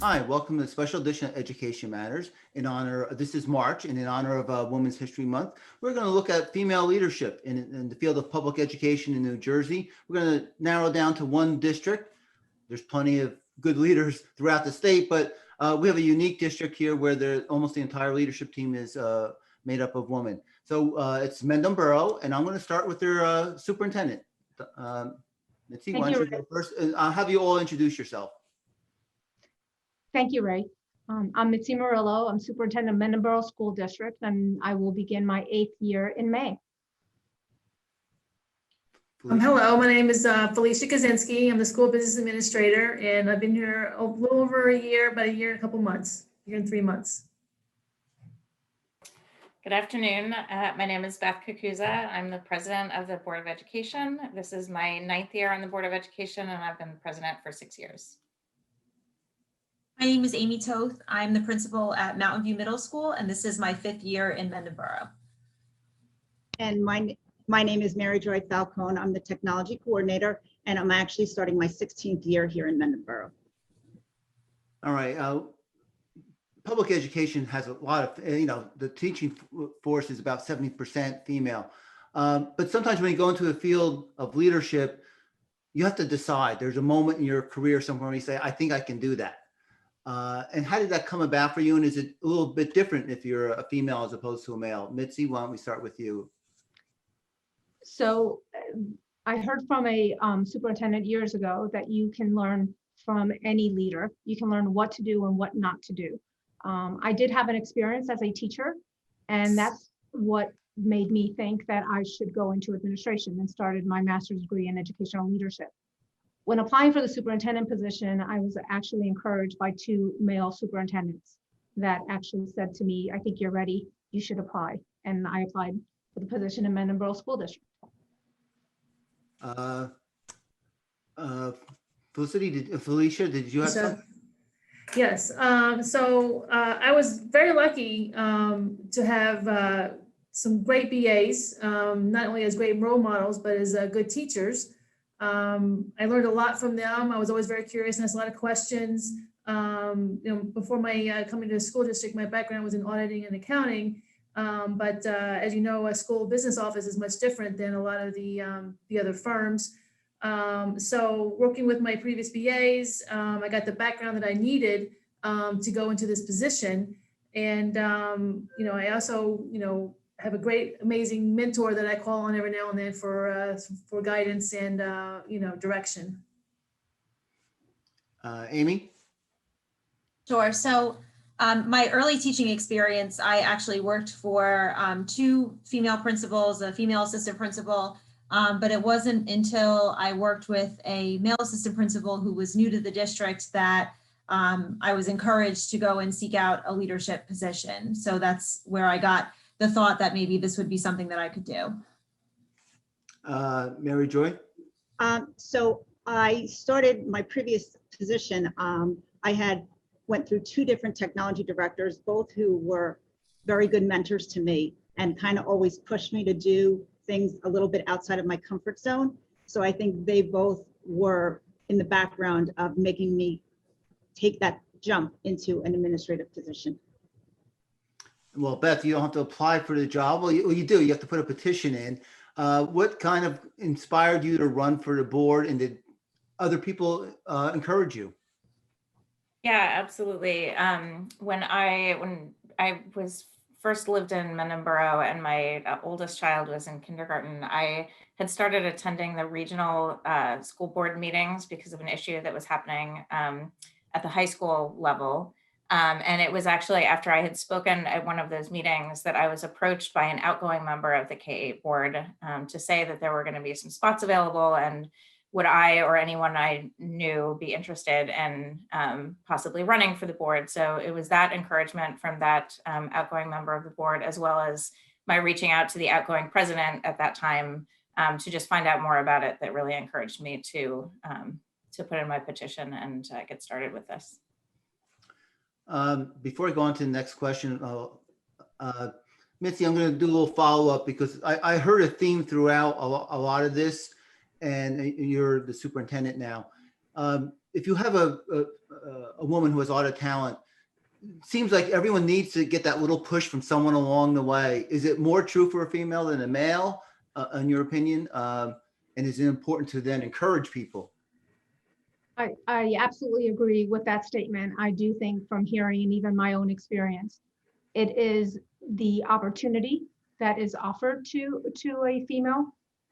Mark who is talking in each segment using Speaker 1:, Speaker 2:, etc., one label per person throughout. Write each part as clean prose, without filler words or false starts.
Speaker 1: Hi, welcome to the special edition of Education Matters. This is March, and in honor of Women's History Month, we're going to look at female leadership in the field of public education in New Jersey. We're going to narrow down to one district. There's plenty of good leaders throughout the state, but we have a unique district here where almost the entire leadership team is made up of women. So it's Mendham Borough, and I'm going to start with their superintendent. Mitzi, why don't you go first? I'll have you all introduce yourself.
Speaker 2: Thank you, Ray. I'm Mitzi Morillo. I'm superintendent of Mendham Borough School District, and I will begin my 8th year in May.
Speaker 3: Hello, my name is Felicia Kicinski. I'm the school business administrator, and I've been here a little over a year, about a year and a couple months, year and 3 months.
Speaker 4: Good afternoon. My name is Beth Cocuzza. I'm the president of the Board of Education. This is my 9th year on the Board of Education, and I've been president for 6 years.
Speaker 5: My name is Aimee Toth. I'm the principal at Mountain View Middle School, and this is my 5th year in Mendham Borough.
Speaker 6: And my name is Mary Joy Falcone. I'm the technology coordinator, and I'm actually starting my 16th year here in Mendham Borough.
Speaker 1: All right. Public education has a lot of, the teaching force is about 70% female. But sometimes when you go into a field of leadership, you have to decide. There's a moment in your career somewhere where you say, I think I can do that. And how did that come about for you? And is it a little bit different if you're a female as opposed to a male? Mitzi, why don't we start with you?
Speaker 2: So I heard from a superintendent years ago that you can learn from any leader. You can learn what to do and what not to do. I did have an experience as a teacher, and that's what made me think that I should go into administration and started my master's degree in educational leadership. When applying for the superintendent position, I was actually encouraged by 2 male superintendents that actually said to me, I think you're ready, you should apply. And I applied for the position in Mendham Borough School District.
Speaker 1: Felicia, did you have something?
Speaker 3: Yes, I was very lucky to have some great BAs, not only as great role models, but as good teachers. I learned a lot from them. I was always very curious and asked a lot of questions. Before my coming to the school district, my background was in auditing and accounting. But as you know, a school business office is much different than a lot of the other firms. So working with my previous BAs, I got the background that I needed to go into this position. And, I also, have a great, amazing mentor that I call on every now and then for guidance and, direction.
Speaker 1: Aimee?
Speaker 5: Sure. So my early teaching experience, I actually worked for 2 female principals, a female assistant principal, but it wasn't until I worked with a male assistant principal who was new to the district that I was encouraged to go and seek out a leadership position. So that's where I got the thought that maybe this would be something that I could do.
Speaker 1: Mary Joy?
Speaker 6: So I started my previous position. I went through 2 different technology directors, both who were very good mentors to me and kind of always pushed me to do things a little bit outside of my comfort zone. So I think they both were in the background of making me take that jump into an administrative position.
Speaker 1: Well, Beth, you don't have to apply for the job. Well, you do. You have to put a petition in. What kind of inspired you to run for the board, and did other people encourage you?
Speaker 4: Yeah, absolutely. When I was first lived in Mendham Borough and my oldest child was in kindergarten, I had started attending the regional school board meetings because of an issue that was happening at the high school level. And it was actually after I had spoken at one of those meetings that I was approached by an outgoing member of the K-8 board to say that there were going to be some spots available, and would I or anyone I knew be interested in possibly running for the board. So it was that encouragement from that outgoing member of the board, as well as my reaching out to the outgoing president at that time to just find out more about it, that really encouraged me to put in my petition and get started with this.
Speaker 1: Before I go on to the next question, Mitzi, I'm going to do a little follow-up because I heard a theme throughout a lot of this, and you're the superintendent now. if you have a woman who has a lot of talent, it seems like everyone needs to get that little push from someone along the way. Is it more true for a female than a male, in your opinion? And is it important to then encourage people?
Speaker 2: I absolutely agree with that statement. I do think from hearing and even my own experience, it is the opportunity that is offered to a female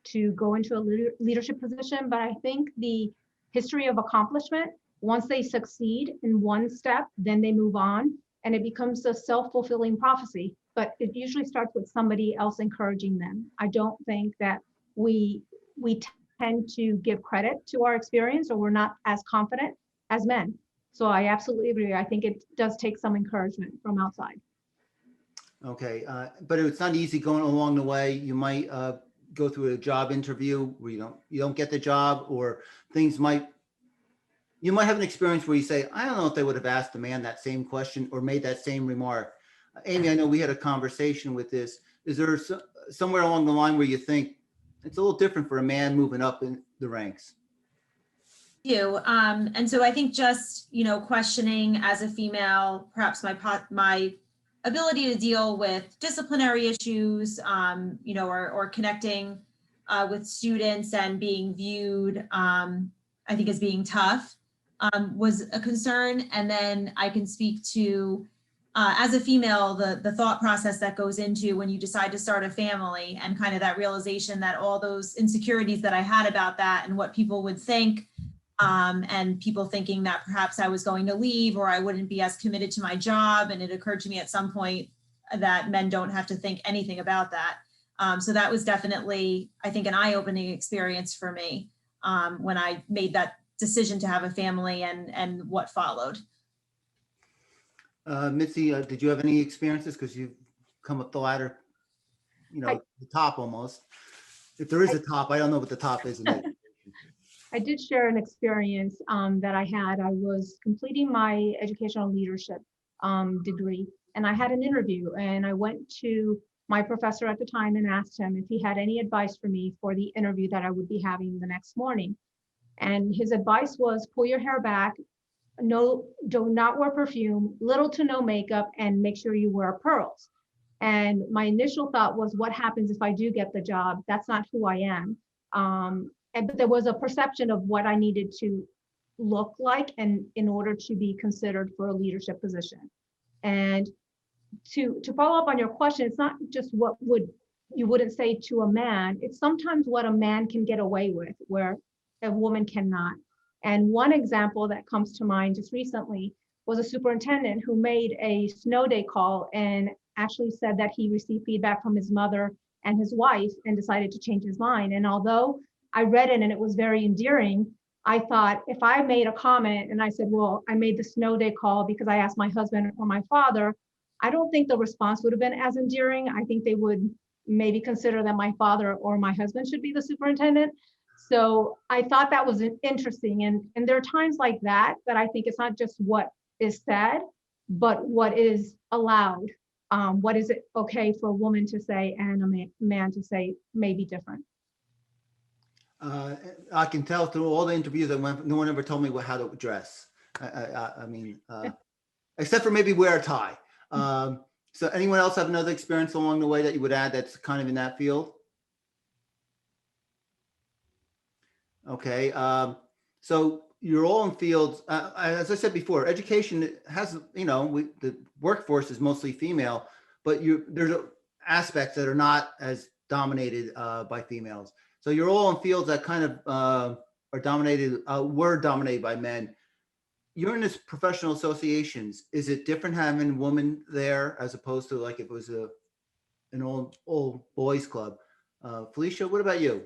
Speaker 2: to go into a leadership position. But I think the history of accomplishment, once they succeed in one step, then they move on and it becomes a self-fulfilling prophecy. But it usually starts with somebody else encouraging them. I don't think that we tend to give credit to our experience, or we're not as confident as men. So I absolutely agree. I think it does take some encouragement from outside.
Speaker 1: Okay, but it's not easy going along the way. You might go through a job interview where you don't get the job, or you might have an experience where you say, I don't know if they would have asked a man that same question or made that same remark. Aimee, I know we had a conversation with this. Is there somewhere along the line where you think it's a little different for a man moving up in the ranks?
Speaker 5: And so I think just, questioning as a female, perhaps my ability to deal with disciplinary issues, or connecting with students and being viewed, I think as being tough, was a concern. And then I can speak to, as a female, the thought process that goes into when you decide to start a family, and kind of that realization that all those insecurities that I had about that and what people would think, and people thinking that perhaps I was going to leave or I wouldn't be as committed to my job. And it occurred to me at some point that men don't have to think anything about that. So that was definitely, I think, an eye-opening experience for me when I made that decision to have a family and what followed.
Speaker 1: Mitzi, did you have any experiences? Because you've come up the ladder, the top almost. If there is a top, I don't know what the top is.
Speaker 2: I did share an experience that I had. I was completing my educational leadership degree, and I had an interview, and I went to my professor at the time and asked him if he had any advice for me for the interview that I would be having the next morning. And his advice was, pull your hair back, do not wear perfume, little to no makeup, and make sure you wear pearls. And my initial thought was, what happens if I do get the job? That's not who I am. But there was a perception of what I needed to look like and in order to be considered for a leadership position. And to follow up on your question, it's not just what you wouldn't say to a man, it's sometimes what a man can get away with where a woman cannot. And one example that comes to mind just recently was a superintendent who made a snow day call and actually said that he received feedback from his mother and his wife and decided to change his mind. And although I read it and it was very endearing, I thought if I made a comment and I said, well, I made the snow day call because I asked my husband or my father, I don't think the response would have been as endearing. I think they would maybe consider that my father or my husband should be the superintendent. So I thought that was interesting. And there are times like that I think it's not just what is said, but what is allowed. What is it okay for a woman to say and a man to say may be different.
Speaker 1: I can tell through all the interviews I went, no one ever told me how to dress. I mean, except for maybe wear a tie. So anyone else have another experience along the way that you would add that's kind of in that field? Okay, so you're all in fields. As I said before, education has, the workforce is mostly female, but there's aspects that are not as dominated by females. So you're all in fields that kind of were dominated by men. You're in this professional associations. Is it different having women there as opposed to like if it was an old boys club? Felicia, what about you?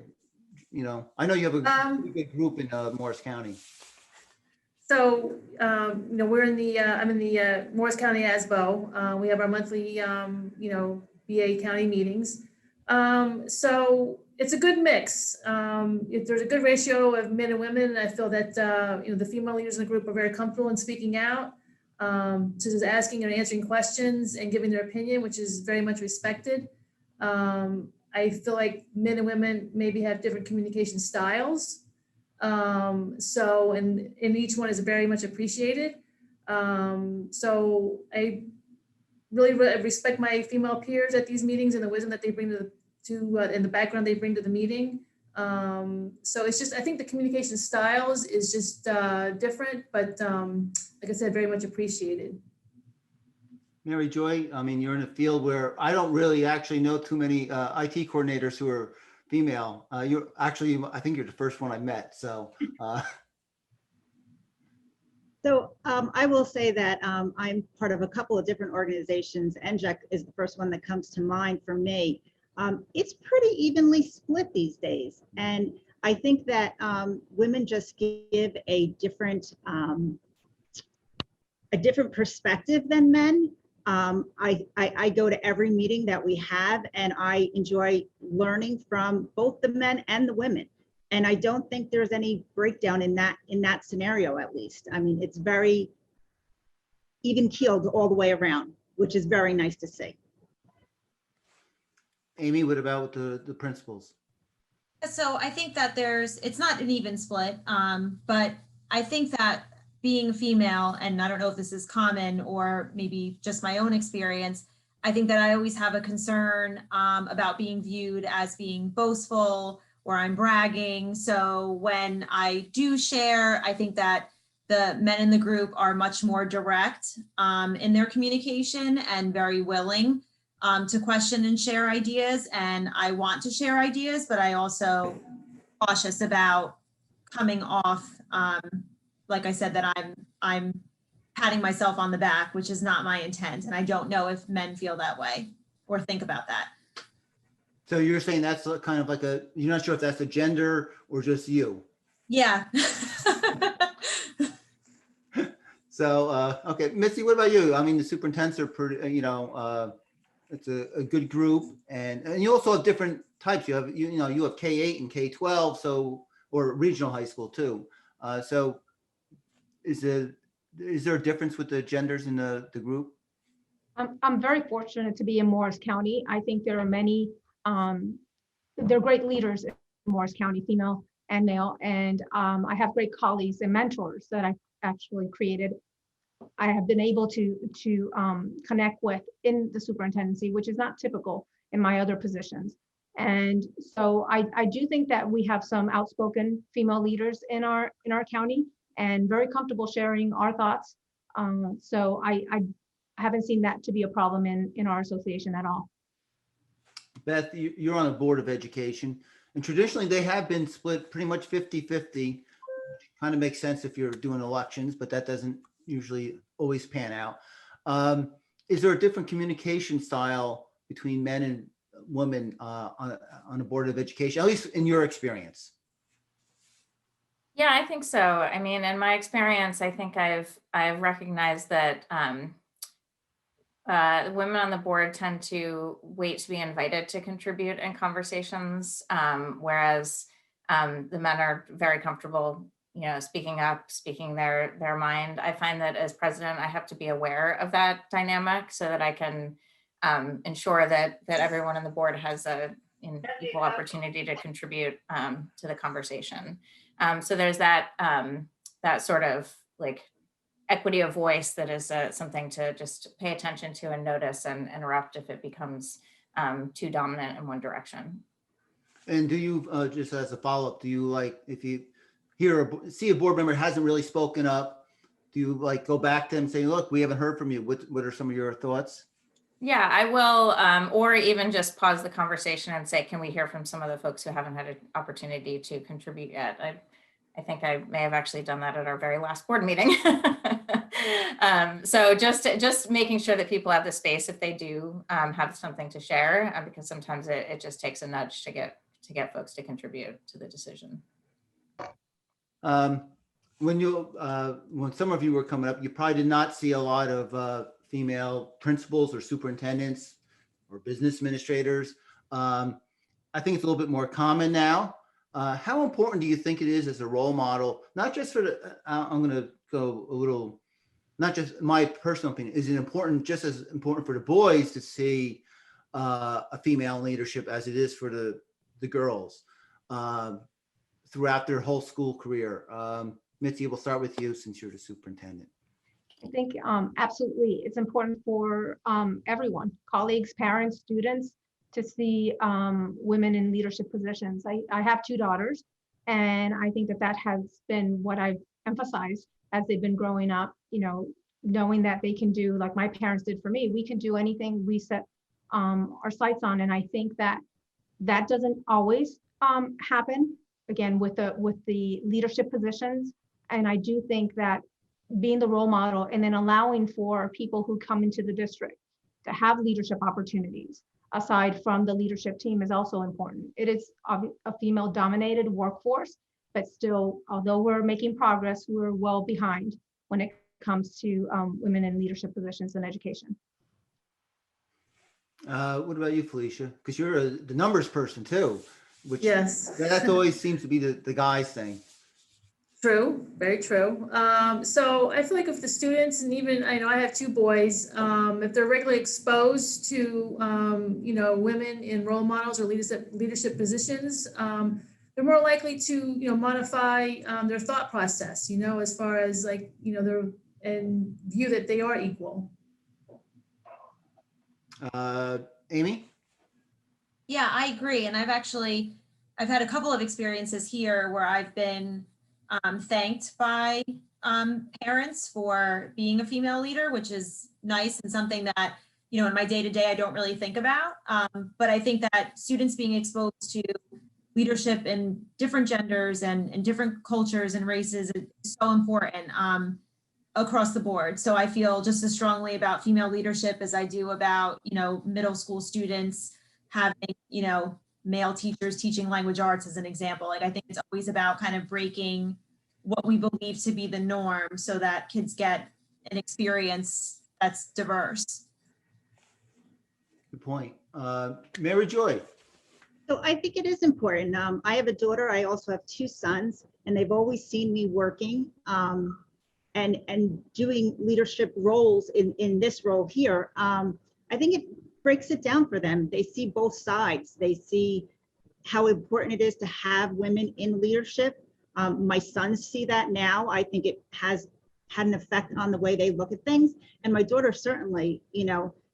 Speaker 1: I know you have a pretty big group in Morris County.
Speaker 3: So, we're in the, I'm in the Morris County ASBO. We have our monthly, BA county meetings. So it's a good mix. If there's a good ratio of men and women, I feel that, the female leaders in the group are very comfortable in speaking out, to just asking and answering questions and giving their opinion, which is very much respected. I feel like men and women maybe have different communication styles. So, and each one is very much appreciated. So I really respect my female peers at these meetings and the wisdom that they bring and the background they bring to the meeting. So it's just, I think the communication styles is just different, but like I said, very much appreciated.
Speaker 1: Mary Joy, I mean, you're in a field where I don't really actually know too many IT coordinators who are female. You're actually, I think you're the first one I met. So.
Speaker 6: So I will say that I'm part of a couple of different organizations. NJEC is the first one that comes to mind for me. It's pretty evenly split these days. And I think that women just give a different perspective than men. I go to every meeting that we have, and I enjoy learning from both the men and the women. And I don't think there's any breakdown in that scenario, at least. I mean, it's very even keeled all the way around, which is very nice to see.
Speaker 1: Aimee, what about the principals?
Speaker 5: So I think that it's not an even split, but I think that being female, and I don't know if this is common or maybe just my own experience, I think that I always have a concern about being viewed as being boastful or I'm bragging. So when I do share, I think that the men in the group are much more direct in their communication and very willing to question and share ideas. And I want to share ideas, but I also cautious about coming off, like I said, that I'm patting myself on the back, which is not my intent. And I don't know if men feel that way or think about that.
Speaker 1: So you're saying that's kind of like you're not sure if that's a gender or just you.
Speaker 5: Yeah.
Speaker 1: So, okay, Mitzi, what about you? I mean, the superintendents are pretty, it's a good group, and you also have different types. You have, you have K-8 and K-12, or regional high school too. So is there a difference with the genders in the group?
Speaker 2: I'm very fortunate to be in Morris County. I think there are many, they're great leaders in Morris County, female and male, and I have great colleagues and mentors that I actually created. I have been able to connect with in the superintendency, which is not typical in my other positions. And so I do think that we have some outspoken female leaders in our county and very comfortable sharing our thoughts. So I haven't seen that to be a problem in our association at all.
Speaker 1: Beth, you're on a board of education, and traditionally they have been split pretty much 50-50. Kind of makes sense if you're doing elections, but that doesn't usually always pan out. Is there a different communication style between men and women on a board of education, at least in your experience?
Speaker 4: Yeah, I think so. I mean, in my experience, I think I've recognized that women on the board tend to wait to be invited to contribute in conversations, whereas the men are very comfortable, speaking up, speaking their mind. I find that as president, I have to be aware of that dynamic so that I can ensure that everyone on the board has an equal opportunity to contribute to the conversation. So there's that sort of like equity of voice that is something to just pay attention to and notice and interrupt if it becomes too dominant in one direction.
Speaker 1: And do you, just as a follow-up, do you like, if you see a board member hasn't really spoken up, do you like go back to them and say, look, we haven't heard from you. What are some of your thoughts?
Speaker 4: Yeah, I will, or even just pause the conversation and say, can we hear from some of the folks who haven't had an opportunity to contribute yet? I think I may have actually done that at our very last board meeting. So just making sure that people have the space if they do have something to share, because sometimes it just takes a nudge to get folks to contribute to the decision.
Speaker 1: When some of you were coming up, you probably did not see a lot of female principals or superintendents or business administrators. I think it's a little bit more common now. How important do you think it is as a role model, not just for I'm going to go a little, not just my personal opinion, is it important, just as important for the boys to see a female leadership as it is for the girls? throughout their whole school career. Mitzi, we'll start with you since you're the superintendent.
Speaker 2: I think absolutely, it's important for everyone, colleagues, parents, students, to see women in leadership positions. I have 2 daughters, and I think that has been what I've emphasized as they've been growing up, knowing that they can do, like my parents did for me, we can do anything we set our sights on. And I think that doesn't always happen, again, with the leadership positions. And I do think that being the role model and then allowing for people who come into the district to have leadership opportunities aside from the leadership team is also important. It is a female dominated workforce, but still, although we're making progress, we're well behind when it comes to women in leadership positions in education.
Speaker 1: What about you, Felicia? Because you're the numbers person too, which
Speaker 3: Yes.
Speaker 1: that always seems to be the guy's thing.
Speaker 3: True, very true. So I feel like if the students, and even I know I have 2 boys, if they're regularly exposed to women in role models or leadership positions, they're more likely to modify their thought process. As far as and view that they are equal.
Speaker 1: Aimee?
Speaker 5: Yeah, I agree. And I've had a couple of experiences here where I've been thanked by parents for being a female leader, which is nice and something that, in my day-to-day, I don't really think about. But I think that students being exposed to leadership in different genders and different cultures and races is so important across the board. So I feel just as strongly about female leadership as I do about, middle school students having, male teachers teaching language arts as an example. I think it's always about kind of breaking what we believe to be the norm so that kids get an experience that's diverse.
Speaker 1: Good point. Mary Joy?
Speaker 6: So I think it is important. I have a daughter. I also have 2 sons, and they've always seen me working and doing leadership roles in this role here. I think it breaks it down for them. They see both sides. They see how important it is to have women in leadership. My sons see that now. I think it has had an effect on the way they look at things. And my daughter certainly,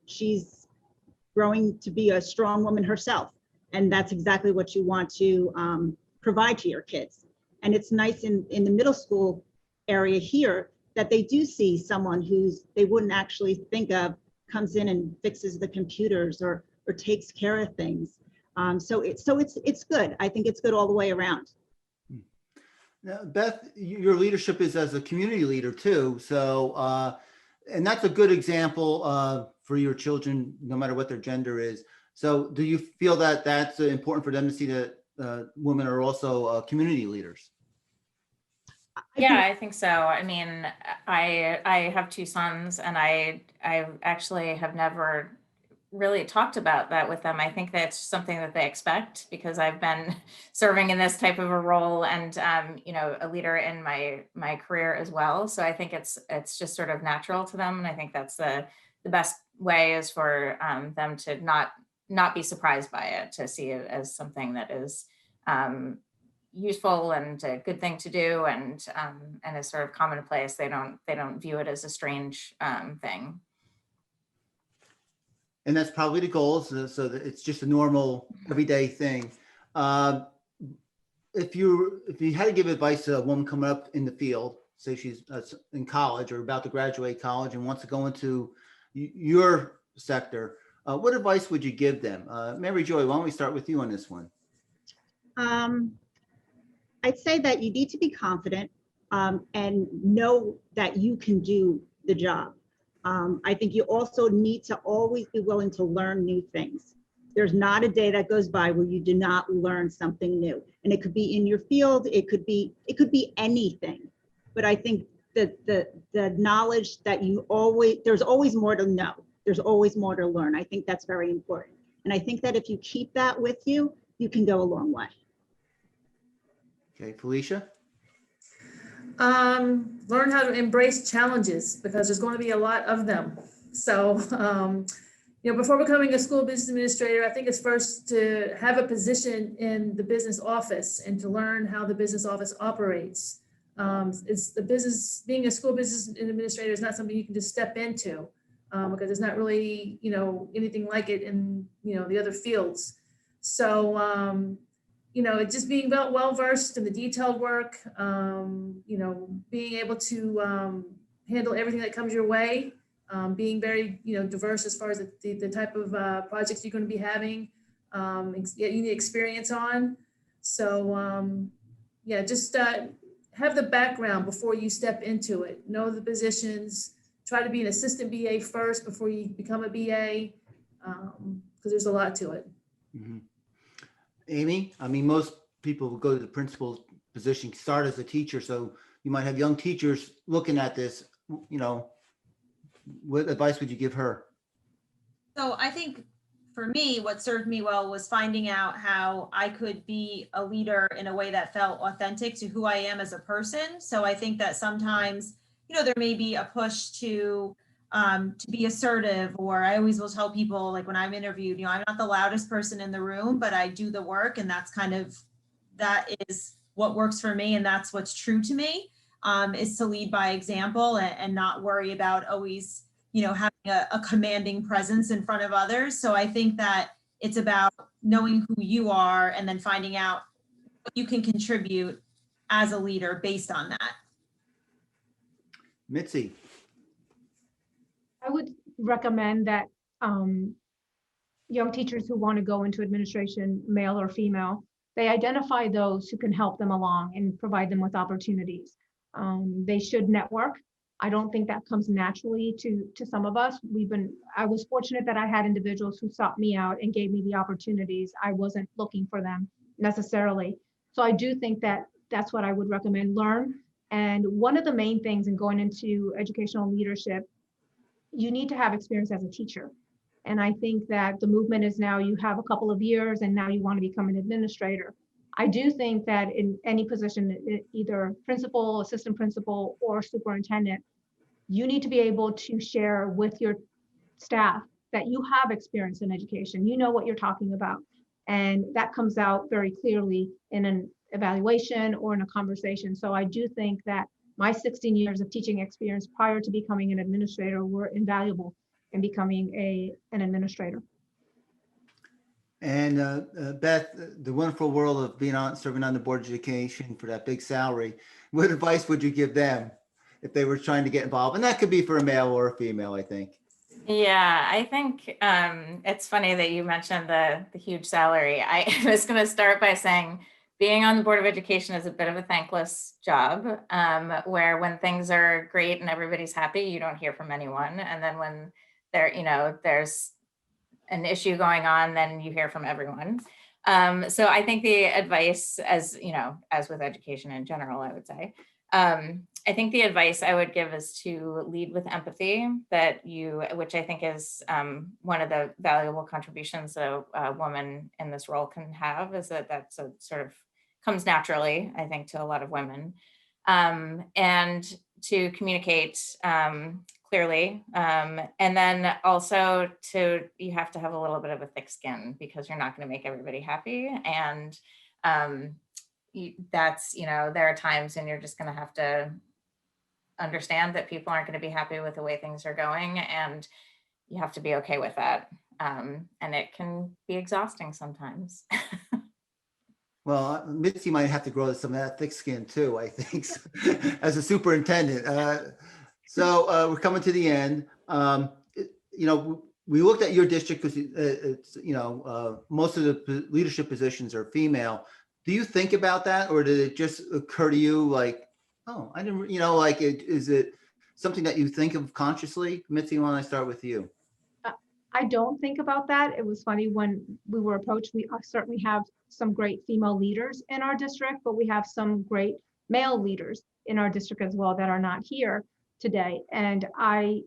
Speaker 6: she's growing to be a strong woman herself. And that's exactly what you want to provide to your kids. And it's nice in the middle school area here that they do see someone they wouldn't actually think of comes in and fixes the computers or takes care of things. So it's good. I think it's good all the way around.
Speaker 1: Now, Beth, your leadership is as a community leader too. So, and that's a good example for your children, no matter what their gender is. So do you feel that that's important for them to see that women are also community leaders?
Speaker 4: Yeah, I think so. I mean, I have 2 sons, and I actually have never really talked about that with them. I think that's something that they expect because I've been serving in this type of a role and a leader in my career as well. So I think it's just sort of natural to them, and I think that's the best way is for them to not be surprised by it, to see it as something that is useful and a good thing to do, and is sort of commonplace. They don't view it as a strange thing.
Speaker 1: And that's probably the goal, so that it's just a normal everyday thing. If you had to give advice to a woman coming up in the field, say she's in college or about to graduate college and wants to go into your sector, what advice would you give them? Mary Joy, why don't we start with you on this one?
Speaker 6: I'd say that you need to be confident and know that you can do the job. I think you also need to always be willing to learn new things. There's not a day that goes by where you do not learn something new. And it could be in your field, it could be anything. But I think that the knowledge that there's always more to know. There's always more to learn. I think that's very important. And I think that if you keep that with you, you can go a long way.
Speaker 1: Okay, Felicia?
Speaker 3: Learn how to embrace challenges because there's going to be a lot of them. So, before becoming a school business administrator, I think it's first to have a position in the business office and to learn how the business office operates. It's the business, being a school business administrator is not something you can just step into because there's not really, anything like it in, the other fields. So, it's just being well-versed in the detailed work, being able to handle everything that comes your way, being very, diverse as far as the type of projects you're going to be having, you need experience on. So, just have the background before you step into it. Know the positions. Try to be an assistant BA first before you become a BA, because there's a lot to it.
Speaker 1: Mm-hmm. Aimee, I mean, most people who go to the principal's position start as a teacher, so you might have young teachers looking at this, what advice would you give her?
Speaker 5: So I think for me, what served me well was finding out how I could be a leader in a way that felt authentic to who I am as a person. So I think that sometimes, there may be a push to be assertive, or I always will tell people, like when I'm interviewed, I'm not the loudest person in the room, but I do the work, and that is what works for me, and that's what's true to me, is to lead by example and not worry about always, having a commanding presence in front of others. So I think that it's about knowing who you are and then finding out what you can contribute as a leader based on that.
Speaker 1: Mitzi.
Speaker 2: I would recommend that young teachers who want to go into administration, male or female, they identify those who can help them along and provide them with opportunities. They should network. I don't think that comes naturally to some of us. I was fortunate that I had individuals who sought me out and gave me the opportunities. I wasn't looking for them necessarily. So I do think that that's what I would recommend. Learn. And one of the main things in going into educational leadership, you need to have experience as a teacher. And I think that the movement is now you have a couple of years and now you want to become an administrator. I do think that in any position, either principal, assistant principal, or superintendent, you need to be able to share with your staff that you have experience in education. You know what you're talking about. And that comes out very clearly in an evaluation or in a conversation. So I do think that my 16 years of teaching experience prior to becoming an administrator were invaluable in becoming an administrator.
Speaker 1: And Beth, the wonderful world of serving on the Board of Education for that big salary, what advice would you give them if they were trying to get involved? And that could be for a male or a female, I think.
Speaker 4: Yeah, I think it's funny that you mentioned the huge salary. I was going to start by saying being on the Board of Education is a bit of a thankless job, where when things are great and everybody's happy, you don't hear from anyone. And then when there's an issue going on, then you hear from everyone. So I think the advice, as with education in general, I would say, I think the advice I would give is to lead with empathy, which I think is one of the valuable contributions a woman in this role can have, is that's a sort of comes naturally, I think, to a lot of women, and to communicate clearly. And then also you have to have a little bit of a thick skin, because you're not going to make everybody happy. And there are times when you're just going to have to understand that people aren't going to be happy with the way things are going, and you have to be okay with that. And it can be exhausting sometimes.
Speaker 1: Well, Mitzi might have to grow some of that thick skin too, I think, as a superintendent. So we're coming to the end. We looked at your district because it's, most of the leadership positions are female. Do you think about that, or did it just occur to you like, oh, I didn't, is it something that you think of consciously? Mitzi, why don't I start with you?
Speaker 2: I don't think about that. It was funny when we were approached. We certainly have some great female leaders in our district, but we have some great male leaders in our district as well that are not here today. And I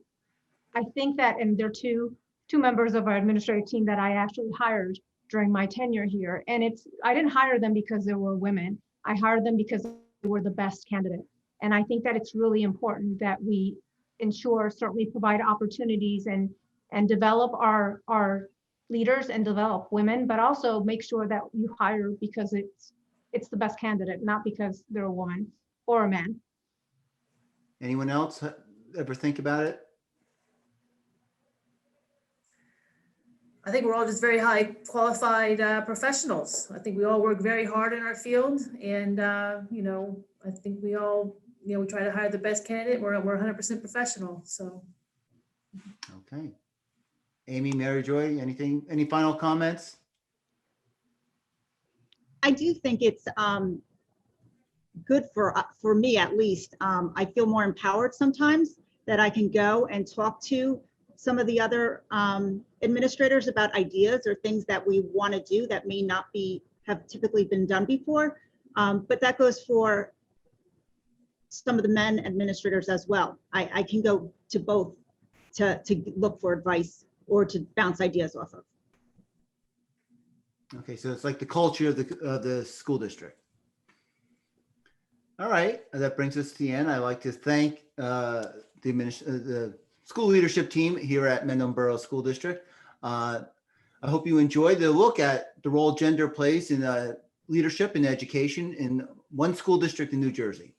Speaker 2: think that, and there are two members of our administrative team that I actually hired during my tenure here. And I didn't hire them because they were women. I hired them because they were the best candidate. And I think that it's really important that we ensure, certainly provide opportunities and and develop our leaders and develop women, but also make sure that you hire because it's the best candidate, not because they're a woman or a man.
Speaker 1: Anyone else ever think about it?
Speaker 3: I think we're all just very high qualified professionals. I think we all work very hard in our field, and you know, I think we all, you know, we try to hire the best candidate. We're 100% professional. So.
Speaker 1: Okay. Amy, Mary Joy, any final comments?
Speaker 6: I do think it's good for me at least. I feel more empowered sometimes that I can go and talk to some of the other administrators about ideas or things that we want to do that may not have typically been done before. But that goes for some of the men administrators as well. I can go to both to look for advice or to bounce ideas off of.
Speaker 1: Okay, so it's like the culture of the school district. All right, that brings us to the end. I'd like to thank the school leadership team here at Mendham Borough School District. I hope you enjoyed the look at the role gender plays in leadership and education in one school district in New Jersey.